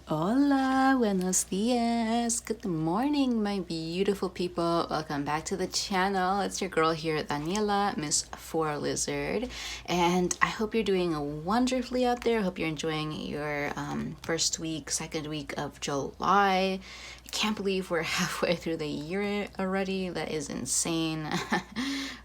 Hola, buenos dias. Good morning, my beautiful people. Welcome back to the channel. It's your girl here, Daniela, Miss Four Lizard. And I hope you're doing wonderfully out there. I hope you're enjoying your first week, second week of July. I can't believe we're halfway through the year already. That is insane.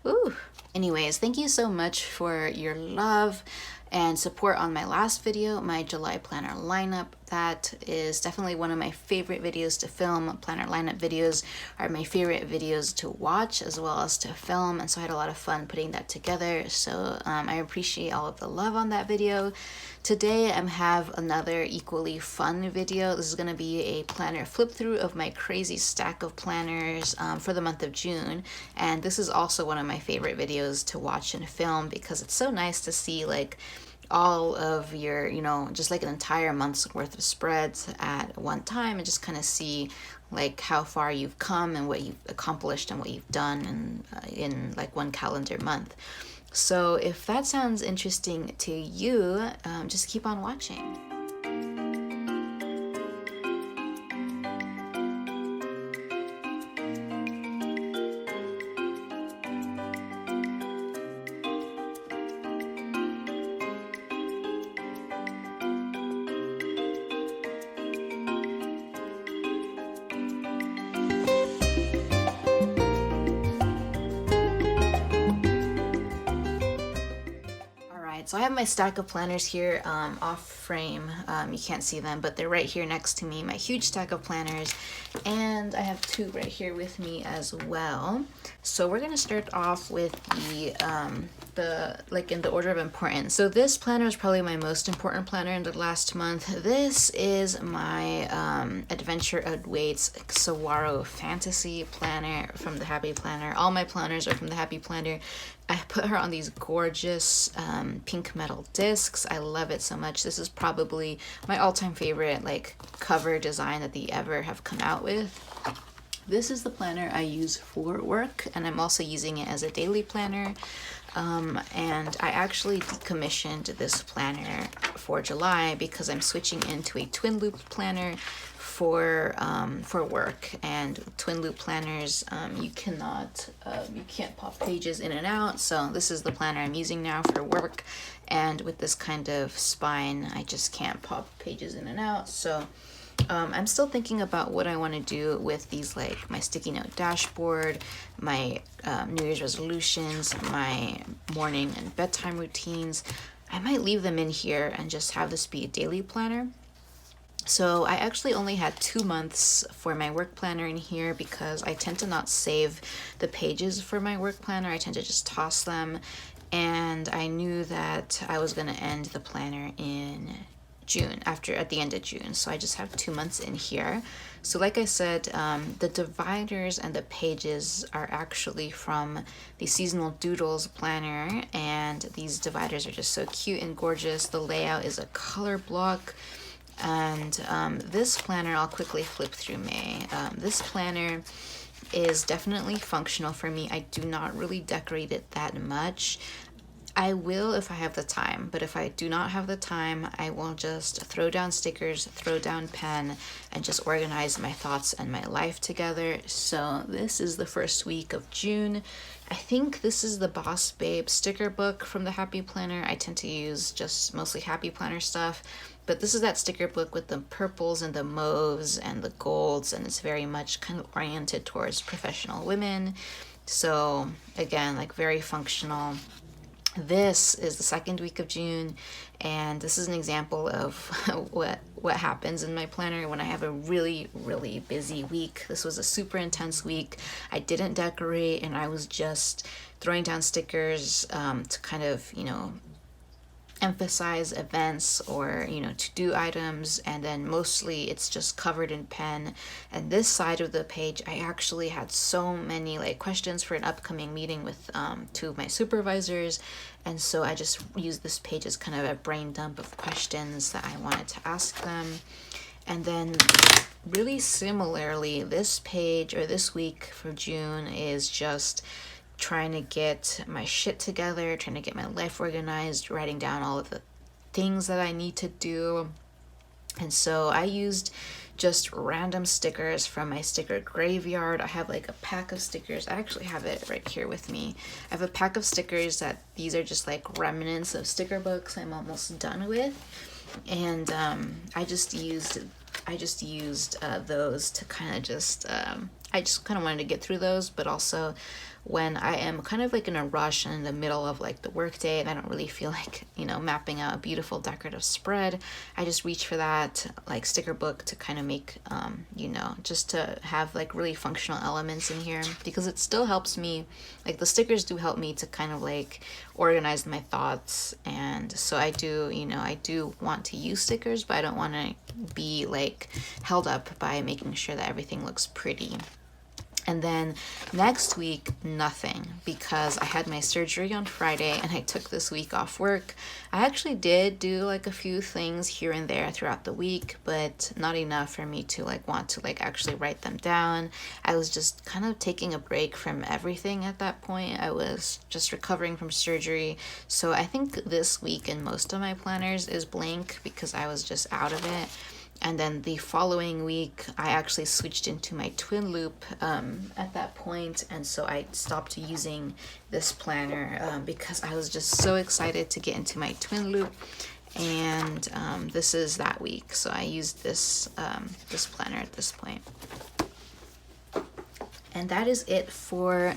Ooh. Anyways, thank you so much for your love and support on my last video, my July planner lineup. That is definitely one of my favorite videos to film. Planner lineup videos are my favorite videos to watch as well as to film, and so I had a lot of fun putting that together. So I appreciate all of the love on that video. Today I have another equally fun video. This is going to be a planner flip through of my crazy stack of planners for the month of June, and this is also one of my favorite videos to watch and film because it's so nice to see like all of your, just like an entire month's worth of spreads at one time and just kind of see like how far you've come and what you've accomplished and what you've done in like one calendar month. So if that sounds interesting to you, just keep on watching. So I have my stack of planners here off frame. You can't see them, but they're right here next to me, my huge stack of planners. And I have two right here with me as well. So we're gonna start off with the like in the order of importance. So this planner is probably my most important planner in the last month. This is my Adventure Awaits Saguaro Fantasy Planner from the Happy Planner. All my planners are from the Happy Planner. I put her on these gorgeous pink metal discs. I love it so much. This is probably my all-time favorite like cover design that they ever have come out with. This is the planner I use for work, and I'm also using it as a daily planner. And I actually decommissioned this planner for July because I'm switching into a twin loop planner for work. And twin loop planners, you can't pop pages in and out. So this is the planner I'm using now for work, and with this kind of spine, I just can't pop pages in and out. So I'm still thinking about what I want to do with these, like my sticky note dashboard, my New Year's resolutions, my morning and bedtime routines. I might leave them in here and just have this be a daily planner. So I actually only had 2 months for my work planner in here because I tend to not save the pages for my work planner. I tend to just toss them, and I knew that I was going to end the planner in June, at the end of June. So I just have 2 months in here. So like I said, the dividers and the pages are actually from the Seasonal Doodles planner, and these dividers are just so cute and gorgeous. The layout is a color block. And this planner, I'll quickly flip through May. This planner is definitely functional for me. I do not really decorate it that much. I will if I have the time, but if I do not have the time, I will just throw down stickers, throw down pen, and just organize my thoughts and my life together. So this is the first week of June. I think this is the Boss Babe sticker book from the Happy Planner. I tend to use just mostly Happy Planner stuff, but this is that sticker book with the purples and the mauves and the golds, and it's very much kind of oriented towards professional women. So again, like very functional. This is the second week of June, and this is an example of what happens in my planner when I have a really, really busy week. This was a super intense week. I didn't decorate, and I was just throwing down stickers to kind of, emphasize events or to-do items, and then mostly it's just covered in pen. And this side of the page, I actually had so many like questions for an upcoming meeting with 2 of my supervisors, and so I just used this page as kind of a brain dump of questions that I wanted to ask them. And then really similarly, this page or this week for June is just trying to get my shit together, trying to get my life organized, writing down all of the things that I need to do. And so I used just random stickers from my sticker graveyard. I have like a pack of stickers. I actually have it right here with me. I have a pack of stickers that these are just like remnants of sticker books I'm almost done with. And I just used those to kind of just I just kind of wanted to get through those, but also when I am kind of like in a rush and in the middle of like the workday and I don't really feel like, you know, mapping out a beautiful decorative spread, I just reach for that like sticker book to kind of make, you know, just to have like really functional elements in here, because it still helps me, like the stickers do help me to kind of like organize my thoughts. And so I do, you know, I do want to use stickers, but I don't want to be like held up by making sure that everything looks pretty. And then next week, nothing, because I had my surgery on Friday and I took this week off work. I actually did do like a few things here and there throughout the week, but not enough for me to like want to like actually write them down. I was just kind of taking a break from everything at that point. I was just recovering from surgery. So I think this week in most of my planners is blank because I was just out of it. And then the following week, I actually switched into my twin loop at that point. And so I stopped using this planner because I was just so excited to get into my twin loop. And this is that week. So I used this, this planner at this point. And that is it for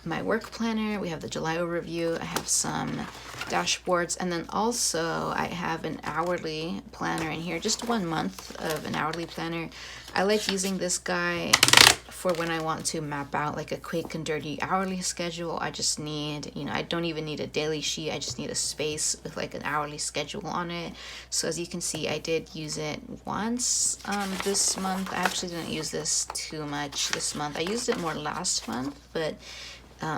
my work planner. We have the July overview. I have some dashboards, and then also I have an hourly planner in here, just 1 month of an hourly planner. I like using this guy for when I want to map out like a quick and dirty hourly schedule. I just need, you know, I don't even need a daily sheet. I just need a space with like an hourly schedule on it. So as you can see, I did use it once this month. I actually didn't use this too much this month. I used it more last month, but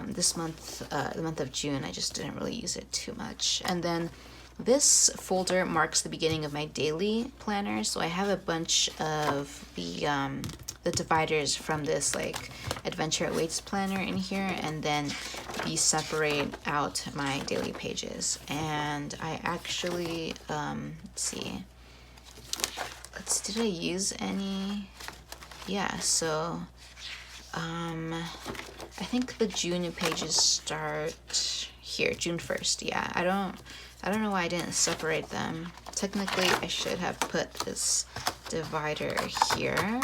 this month, the month of June, I just didn't really use it too much. And then this folder marks the beginning of my daily planner. So I have a bunch of the dividers from this like Adventure Awaits planner in here, and then these separate out my daily pages. And I actually, let's see, did I use any? Yeah, so I think the June pages start here, June 1st. Yeah, I don't know why I didn't separate them. Technically, I should have put this divider here,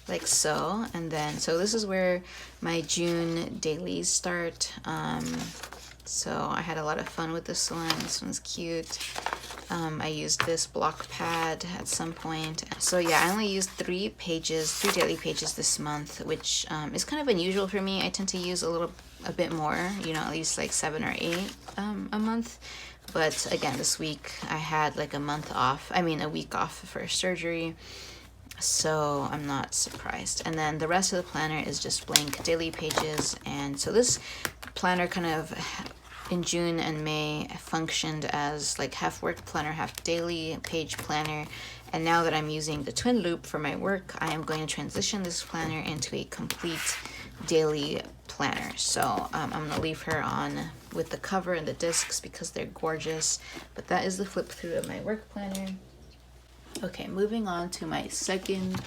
like so. And then, so this is where my June dailies start. So I had a lot of fun with this one. This one's cute. I used this block pad at some point. So yeah, I only used 3 daily pages this month, which is kind of unusual for me. I tend to use a bit more, you know, at least like 7 or 8 a month. But again, this week I had like a week off for surgery. So I'm not surprised. And then the rest of the planner is just blank daily pages. And so this planner kind of in June and May functioned as like half work planner, half daily page planner. And now that I'm using the twin loop for my work, I am going to transition this planner into a complete daily planner. So I'm gonna leave her on with the cover and the discs because they're gorgeous. But that is the flip through of my work planner. Okay, moving on to my second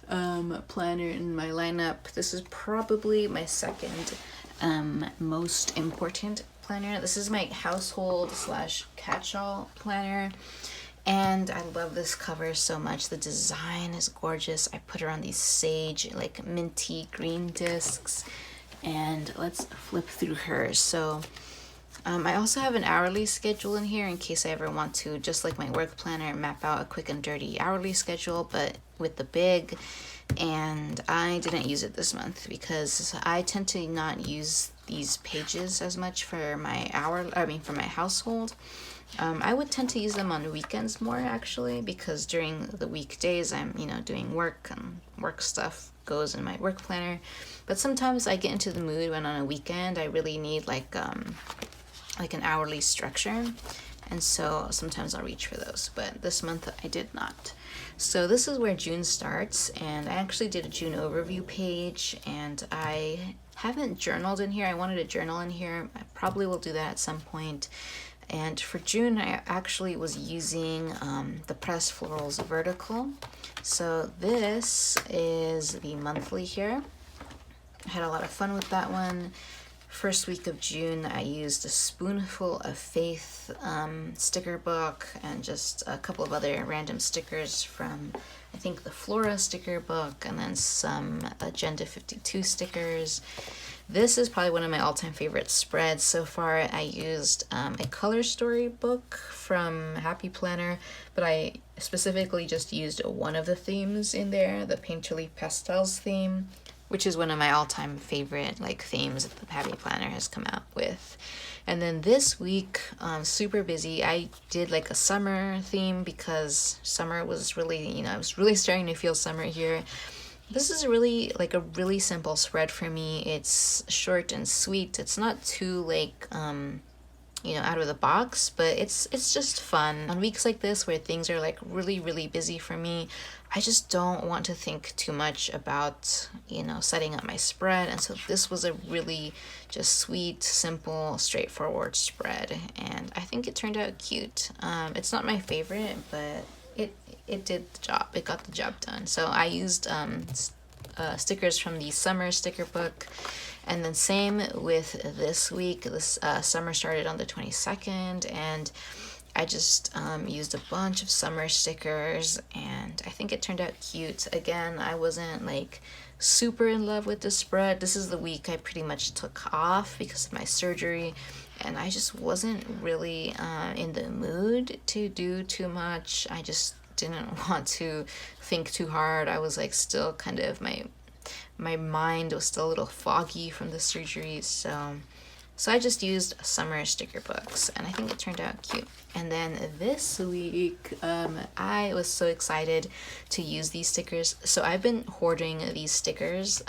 planner in my lineup. This is probably my second most important planner. This is my household / catch-all planner, and I love this cover so much. The design is gorgeous. I put her on these sage like minty green discs, and let's flip through her. So I also have an hourly schedule in here in case I ever want to, just like my work planner, map out a quick and dirty hourly schedule, but with the big. And I didn't use it this month because I tend to not use these pages as much for my for my household. I would tend to use them on weekends more actually, because during the weekdays I'm, you know, doing work, and work stuff goes in my work planner. But sometimes I get into the mood when on a weekend I really need like an hourly structure, and so sometimes I'll reach for those, but this month I did not. So this is where June starts, and I actually did a June overview page, and I haven't journaled in here. I wanted to journal in here. I probably will do that at some point. And for June, I actually was using the Pressed Florals Vertical. So this is the monthly here. I had a lot of fun with that one. First week of June, I used a Spoonful of Faith sticker book and just a couple of other random stickers from, I think, the Flora sticker book, and then some Agenda 52 stickers. This is probably one of my all-time favorite spreads so far. I used a color story book from Happy Planner, but I specifically just used one of the themes in there, the Painterly Pastels theme, which is one of my all-time favorite themes that the Happy Planner has come out with. And then this week, super busy. I did a summer theme because summer was really, I was really starting to feel summer here. This is really a really simple spread for me. It's short and sweet. It's not too out of the box, but it's just fun. On weeks like this where things are really, really busy for me, I just don't want to think too much about, setting up my spread. And so this was a really just sweet, simple, straightforward spread. And I think it turned out cute. It's not my favorite, but it did the job. It got the job done. So I used stickers from the summer sticker book. And then same with this week. This summer started on the 22nd, and I just used a bunch of summer stickers, and I think it turned out cute. Again, I wasn't super in love with the spread. This is the week I pretty much took off because of my surgery, and I just wasn't really in the mood to do too much. I just didn't want to think too hard. I was still kind of, my mind was still a little foggy from the surgery, so I just used summer sticker books, and I think it turned out cute. And then this week, I was so excited to use these stickers. So I've been hoarding these stickers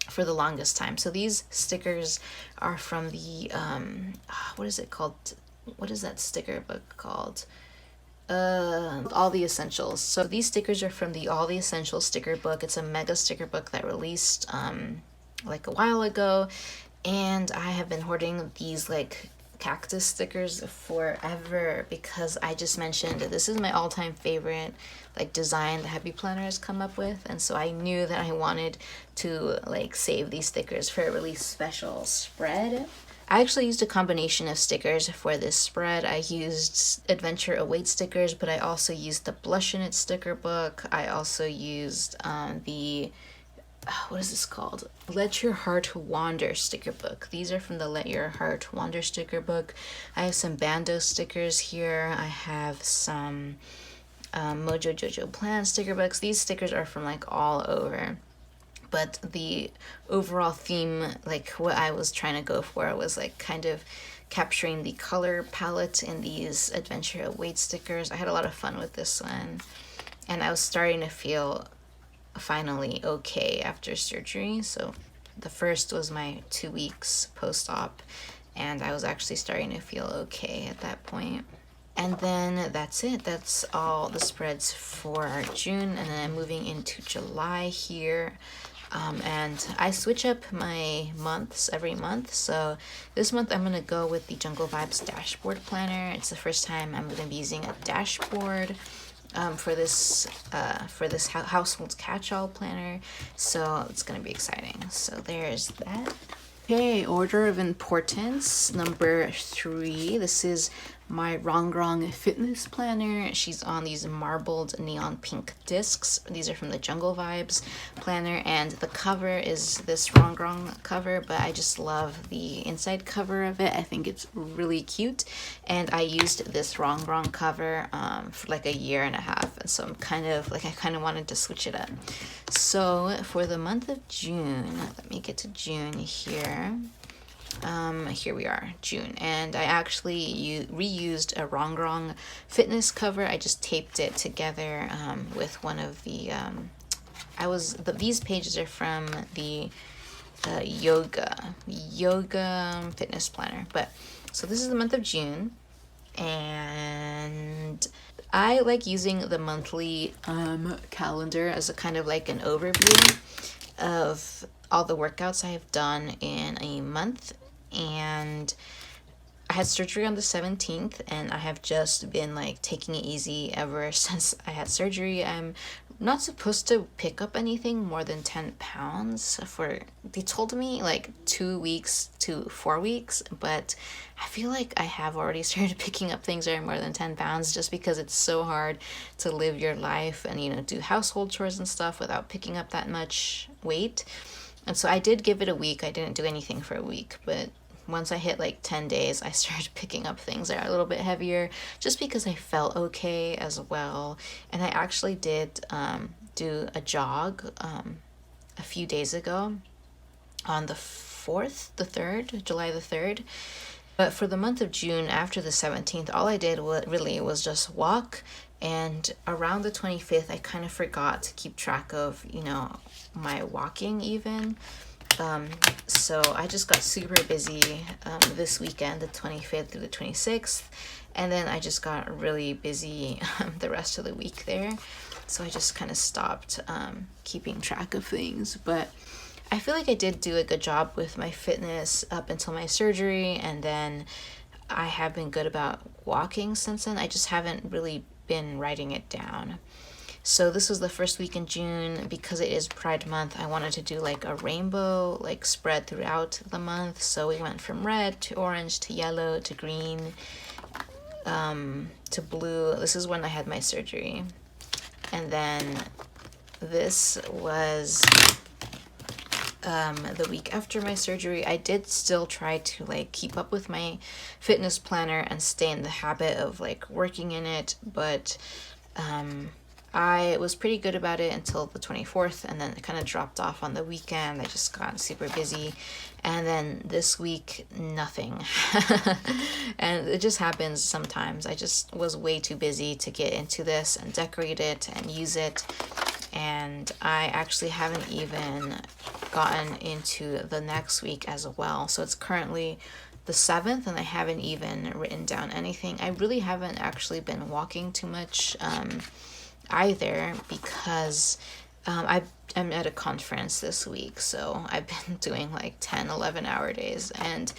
for the longest time. So these stickers are from the, what is it called? What is that sticker book called? All the Essentials. So these stickers are from the All the Essentials sticker book. It's a mega sticker book that released a while ago, and I have been hoarding these cactus stickers forever because I just mentioned this is my all-time favorite design the Happy Planner has come up with, and so I knew that I wanted to save these stickers for a really special spread. I actually used a combination of stickers for this spread. I used Adventure Awaits stickers, but I also used the Blush in It sticker book. I also used the, what is this called? Let Your Heart Wander sticker book. These are from the Let Your Heart Wander sticker book. I have some Bando stickers here. I have some Mojo Jojo Plan sticker books. These stickers are from all over. But the overall theme, what I was trying to go for was kind of capturing the color palette in these Adventure Awaits stickers. I had a lot of fun with this one, and I was starting to feel finally okay after surgery. So the first was my 2 weeks post-op, and I was actually starting to feel okay at that point. And then that's it. That's all the spreads for June, and then I'm moving into July here. And I switch up my months every month. So this month I'm going to go with the Jungle Vibes Dashboard Planner. It's the first time I'm going to be using a dashboard for this household catch-all planner. So it's going to be exciting. So there's that. Okay, order of importance, number 3. This is my Rongrong Fitness Planner. She's on these marbled neon pink discs. These are from the Jungle Vibes Planner, and the cover is this Rongrong cover, but I just love the inside cover of it. I think it's really cute, and I used this Rongrong cover for a year and a half, and so I'm kind of wanted to switch it up. So for the month of June, let me get to June here. Here we are, June, and I actually reused a Rongrong fitness cover. I just taped it together with one of the these pages are from the yoga fitness planner. But so this is the month of June, and I like using the monthly calendar as a kind of an overview of all the workouts I have done in a month. And I had surgery on the 17th, and I have just been like taking it easy ever since I had surgery. I'm not supposed to pick up anything more than 10 pounds for, they told me like 2 weeks to 4 weeks, but I feel like I have already started picking up things that are more than 10 pounds just because it's so hard to live your life and, you know, do household chores and stuff without picking up that much weight. And so I did give it a week. I didn't do anything for a week, but once I hit like 10 days, I started picking up things that are a little bit heavier just because I felt okay as well. And I actually did do a jog a few days ago on the 4th, the 3rd, July the 3rd. But for the month of June after the 17th, all I did was just walk. And around the 25th, I kind of forgot to keep track of, you know, my walking even. So I just got super busy this weekend, the 25th through the 26th, and then I just got really busy the rest of the week there. So I just kind of stopped keeping track of things. But I feel like I did do a good job with my fitness up until my surgery, and then I have been good about walking since then. I just haven't really been writing it down. So this was the first week in June. Because it is Pride Month, I wanted to do like a rainbow like spread throughout the month. So we went from red to orange to yellow to green to blue. This is when I had my surgery. And then this was the week after my surgery. I did still try to like keep up with my fitness planner and stay in the habit of like working in it, but I was pretty good about it until the 24th, and then it kind of dropped off on the weekend. I just got super busy, and then this week, nothing. And it just happens sometimes. I just was way too busy to get into this and decorate it and use it, and I actually haven't even gotten into the next week as well. So it's currently the 7th, and I haven't even written down anything. I really haven't actually been walking too much either, because I'm at a conference this week, so I've been doing like 10-11 hour days, and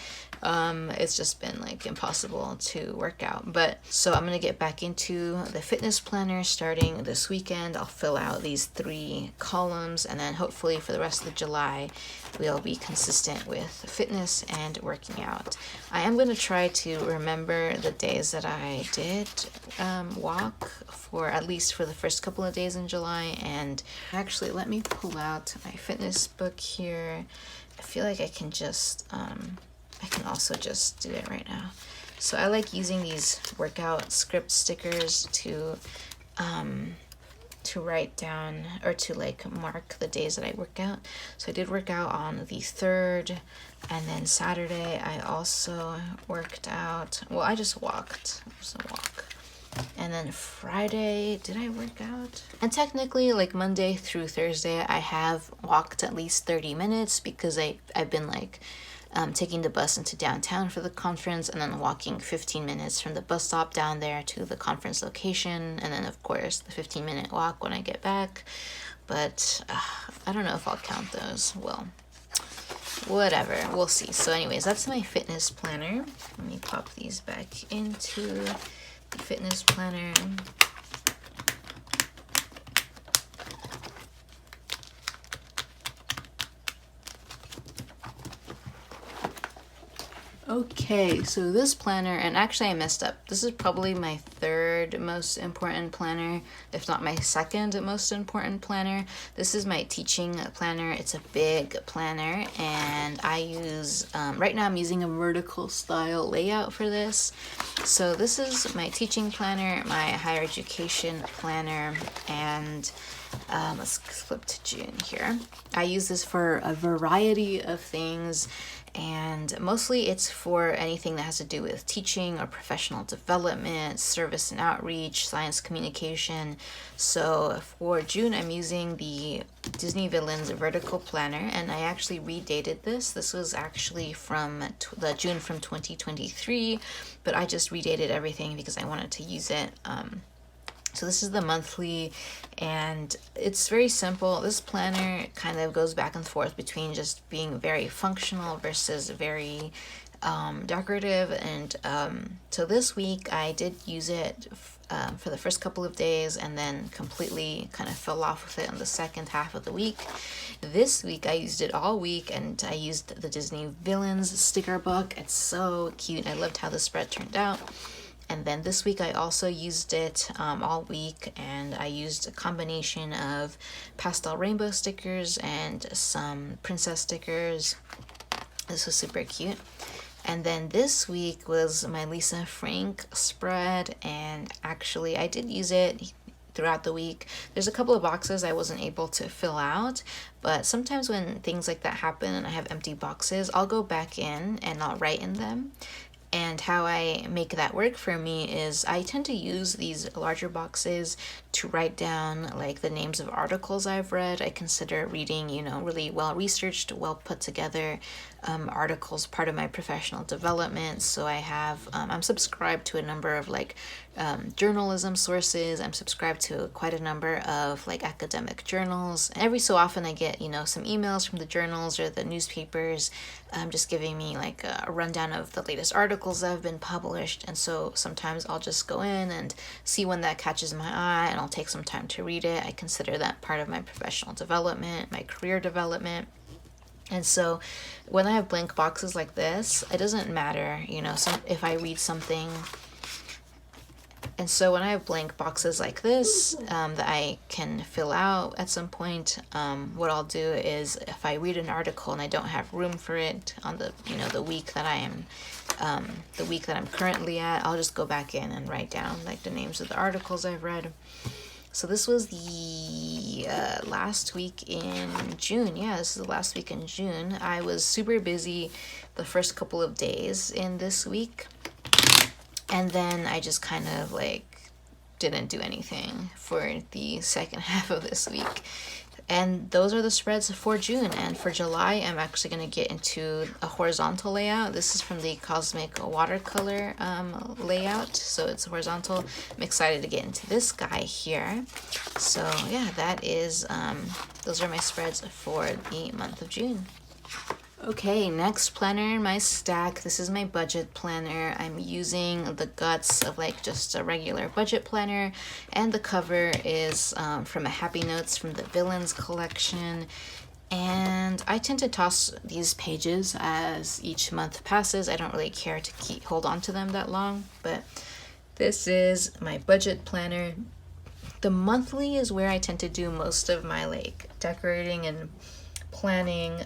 it's just been like impossible to work out. But so I'm gonna get back into the fitness planner starting this weekend. I'll fill out these 3 columns, and then hopefully for the rest of July we'll be consistent with fitness and working out. I am gonna try to remember the days that I did walk, for at least for the first couple of days in July. And actually, let me pull out my fitness book here. I feel like I can just I can also just do it right now. So I like using these workout script stickers to write down, or to like mark the days that I work out. So I did work out on the 3rd, and then Saturday I also worked out. Well, I just walked. It was a walk. And then Friday, did I work out? And technically, like Monday through Thursday, I have walked at least 30 minutes because I've been like taking the bus into downtown for the conference, and then walking 15 minutes from the bus stop down there to the conference location, and then of course the 15-minute walk when I get back. But I don't know if I'll count those. Well, whatever, we'll see. So anyways, that's my fitness planner. Let me pop these back into the fitness planner. Okay, so this planner, and actually I messed up. This is probably my 3rd most important planner, if not my 2nd most important planner. This is my teaching planner. It's a big planner, and I use, right now I'm using a vertical style layout for this. So this is my teaching planner, my higher education planner, and let's flip to June here. I use this for a variety of things, and mostly it's for anything that has to do with teaching or professional development, service and outreach, science communication. So for June, I'm using the Disney Villains Vertical Planner, and I actually redated this. This was actually from the June from 2023, but I just redated everything because I wanted to use it. So this is the monthly, and it's very simple. This planner kind of goes back and forth between just being very functional versus very decorative, and so this week I did use it for the first couple of days and then completely kind of fell off with it in the second half of the week. This week I used it all week, and I used the Disney Villains sticker book. It's so cute. I loved how the spread turned out. And then this week I also used it all week, and I used a combination of pastel rainbow stickers and some princess stickers. This was super cute. And then this week was my Lisa Frank spread, and actually I did use it throughout the week. There's a couple of boxes I wasn't able to fill out, but sometimes when things like that happen and I have empty boxes, I'll go back in and I'll write in them. And how I make that work for me is I tend to use these larger boxes to write down like the names of articles I've read. I consider reading, you know, really well researched, well put together articles part of my professional development. So I have, I'm subscribed to a number of like journalism sources. I'm subscribed to quite a number of like academic journals. Every so often I get, you know, some emails from the journals or the newspapers just giving me like a rundown of the latest articles that have been published. And so sometimes I'll just go in and see one that catches my eye, and I'll take some time to read it. I consider that part of my professional development, my career development. And so when I have blank boxes like this, it doesn't matter, you know, if I read something. And so when I have blank boxes like this that I can fill out at some point, what I'll do is if I read an article and I don't have room for it on the, you know, the week that I'm currently at, I'll just go back in and write down like the names of the articles I've read. So this was the last week in June. Yeah, this is the last week in June. I was super busy the first couple of days in this week. And then I just kind of like didn't do anything for the second half of this week. And those are the spreads for June. And for July, I'm actually going to get into a horizontal layout. This is from the Cosmic Watercolor layout. So it's horizontal. I'm excited to get into this guy here. So yeah, that is, those are my spreads for the month of June. Okay, next planner in my stack. This is my budget planner. I'm using the guts of like just a regular budget planner, and the cover is from a Happy Notes from the Villains collection. And I tend to toss these pages as each month passes. I don't really care to hold on to them that long, but this is my budget planner. The monthly is where I tend to do most of my like decorating and planning,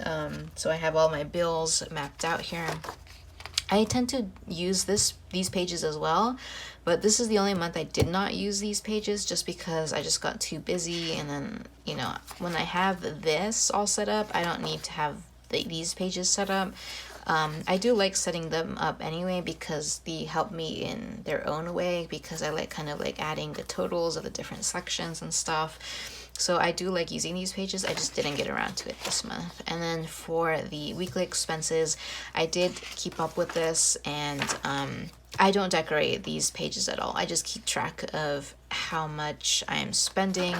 so I have all my bills mapped out here. I tend to use these pages as well, but this is the only month I did not use these pages just because I just got too busy. And then, you know, when I have this all set up, I don't need to have these pages set up. I do like setting them up anyway because they help me in their own way, because I like kind of like adding the totals of the different sections and stuff. So I do like using these pages. I just didn't get around to it this month. And then for the weekly expenses, I did keep up with this, and I don't decorate these pages at all. I just keep track of how much I am spending.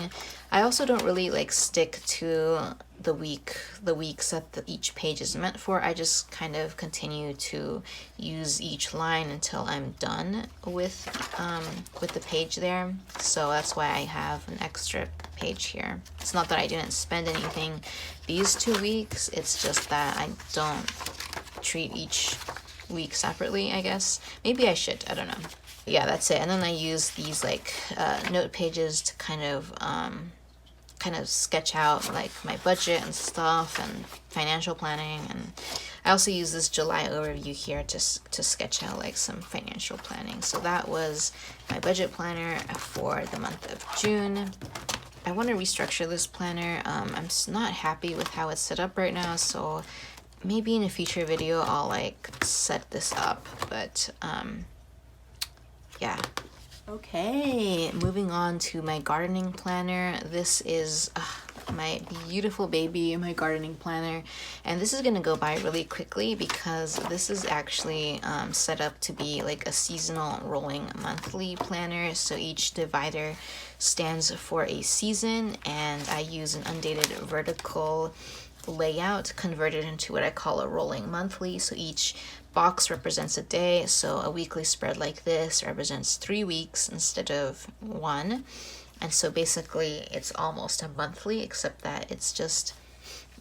I also don't really like stick to the weeks that each page is meant for. I just kind of continue to use each line until I'm done with the page there. So that's why I have an extra page here. It's not that I didn't spend anything these 2 weeks. It's just that I don't treat each week separately, I guess. Maybe I should. I don't know. Yeah, that's it. And then I use these like note pages to kind of sketch out like my budget and stuff and financial planning. And I also use this July overview here to sketch out like some financial planning. So that was my budget planner for the month of June. I want to restructure this planner. I'm not happy with how it's set up right now, so maybe in a future video I'll like set this up, but yeah. Okay, moving on to my gardening planner. This is my beautiful baby, my gardening planner, and this is gonna go by really quickly because this is actually set up to be like a seasonal rolling monthly planner. So each divider stands for a season, and I use an undated vertical layout converted into what I call a rolling monthly. So each box represents a day. So a weekly spread like this represents 3 weeks instead of 1. And so basically it's almost a monthly, except that it's just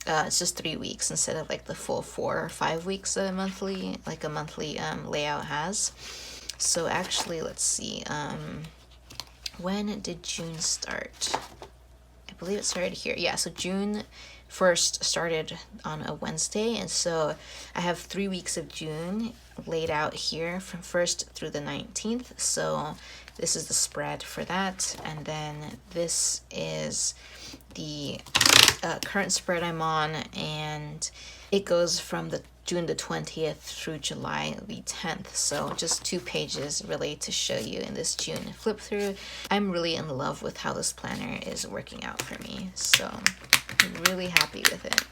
3 weeks instead of like the full 4 or 5 weeks that a monthly layout has. So actually, let's see, when did June start? I believe it started here. Yeah, so June 1st started on a Wednesday, and so I have 3 weeks of June laid out here from 1st through the 19th. So this is the spread for that, and then this is the current spread I'm on, and it goes from the June the 20th through July the 10th. So just 2 pages really to show you in this June flip through. I'm really in love with how this planner is working out for me, so I'm really happy with it.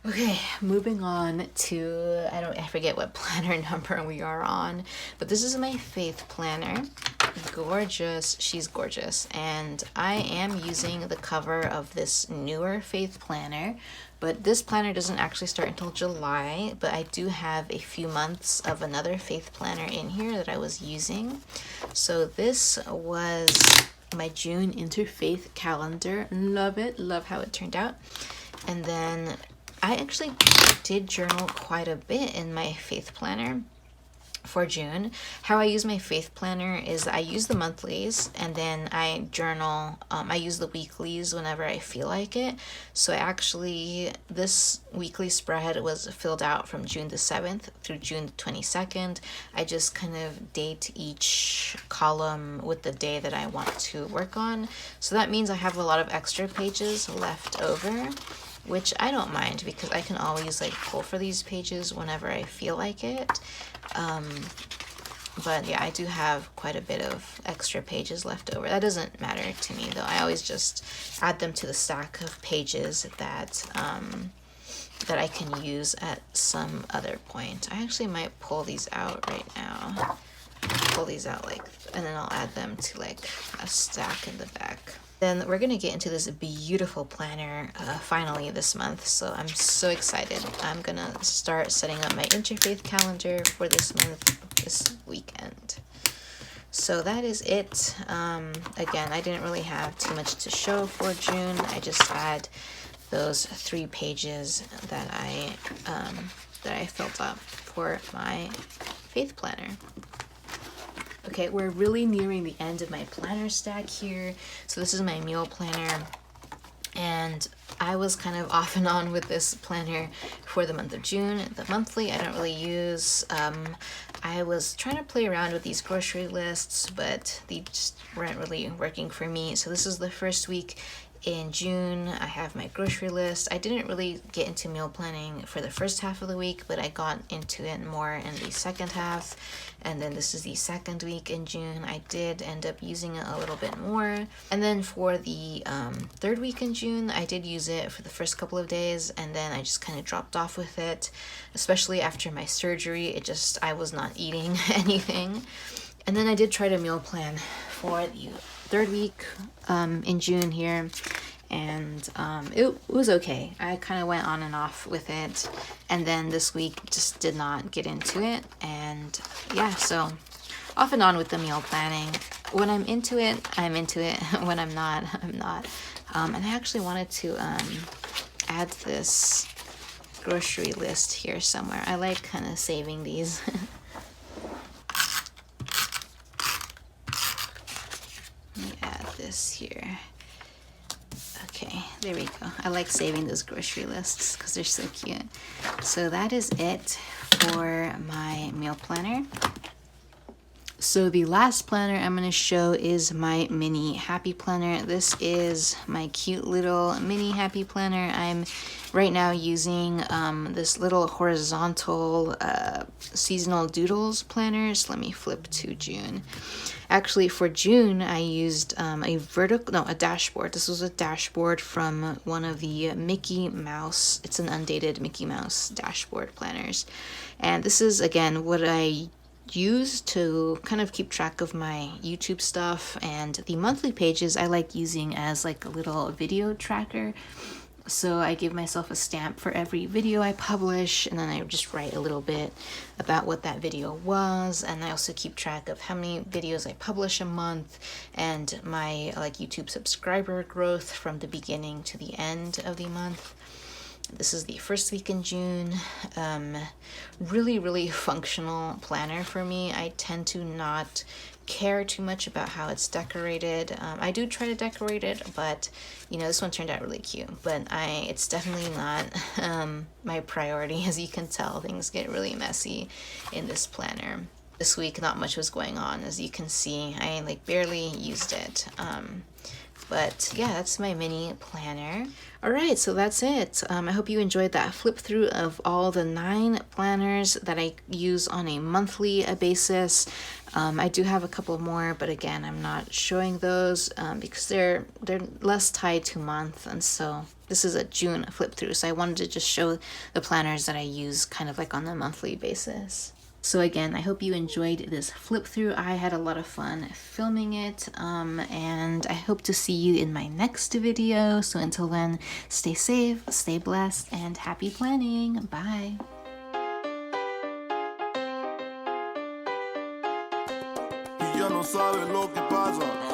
Okay, moving on to, I forget what planner number we are on, but this is my faith planner. Gorgeous, she's gorgeous, and I am using the cover of this newer faith planner, but this planner doesn't actually start until July, but I do have a few months of another faith planner in here that I was using. So this was my June interfaith calendar. Love it, love how it turned out. And then I actually did journal quite a bit in my faith planner for June. How I use my faith planner is I use the monthlies and then I journal. I use the weeklies whenever I feel like it. So this weekly spread was filled out from June the 7th through June the 22nd. I just kind of date each column with the day that I want to work on. So that means I have a lot of extra pages left over, which I don't mind because I can always like pull for these pages whenever I feel like it. But yeah, I do have quite a bit of extra pages left over. That doesn't matter to me though. I always just add them to the stack of pages that I can use at some other point. I actually might pull these out right now. Pull these out and then I'll add them to like a stack in the back. Then we're gonna get into this beautiful planner finally this month, so I'm so excited. I'm gonna start setting up my interfaith calendar for this month, this weekend. So that is it. Again, I didn't really have too much to show for June. I just had those 3 pages that I filled up for my faith planner. Okay, we're really nearing the end of my planner stack here. So this is my meal planner, and I was kind of off and on with this planner for the month of June. The monthly I don't really use. I was trying to play around with these grocery lists, but they just weren't really working for me. So this is the first week in June. I have my grocery list. I didn't really get into meal planning for the first half of the week, but I got into it more in the second half. And then this is the second week in June. I did end up using it a little bit more. And then for the third week in June, I did use it for the first couple of days, and then I just kind of dropped off with it, especially after my surgery. I was not eating anything. And then I did try to meal plan for the third week in June here, and it was okay. I kind of went on and off with it, and then this week just did not get into it. And yeah, so off and on with the meal planning. When I'm into it, I'm into it. When I'm not, I'm not. And I actually wanted to add this grocery list here somewhere. I like kind of saving these. Let me add this here. Okay, there we go. I like saving those grocery lists because they're so cute. So that is it for my meal planner. So the last planner I'm going to show is my mini happy planner. This is my cute little mini happy planner. I'm right now using this little horizontal seasonal doodles planner. So let me flip to June. Actually, for June, I used a dashboard. This was a dashboard from one of the Mickey Mouse. It's an undated Mickey Mouse dashboard planners. And this is, again, what I use to kind of keep track of my YouTube stuff, and the monthly pages I like using as like a little video tracker. So I give myself a stamp for every video I publish, and then I just write a little bit about what that video was, and I also keep track of how many videos I publish a month and my like YouTube subscriber growth from the beginning to the end of the month. This is the first week in June. Really functional planner for me. I tend to not care too much about how it's decorated. I do try to decorate it, but you know, this one turned out really cute, but it's definitely not my priority. As you can tell, things get really messy in this planner. This week not much was going on, as you can see. I like barely used it. But yeah, that's my mini planner. All right, so that's it. I hope you enjoyed that flip through of all the 9 planners that I use on a monthly basis. I do have a couple more, but again, I'm not showing those because they're less tied to month, and so this is a June flip through. So I wanted to just show the planners that I use kind of like on a monthly basis. So again, I hope you enjoyed this flip through. I had a lot of fun filming it, and I hope to see you in my next video. So until then, stay safe, stay blessed, and happy planning. Bye. Y ya no sabes lo que pasa.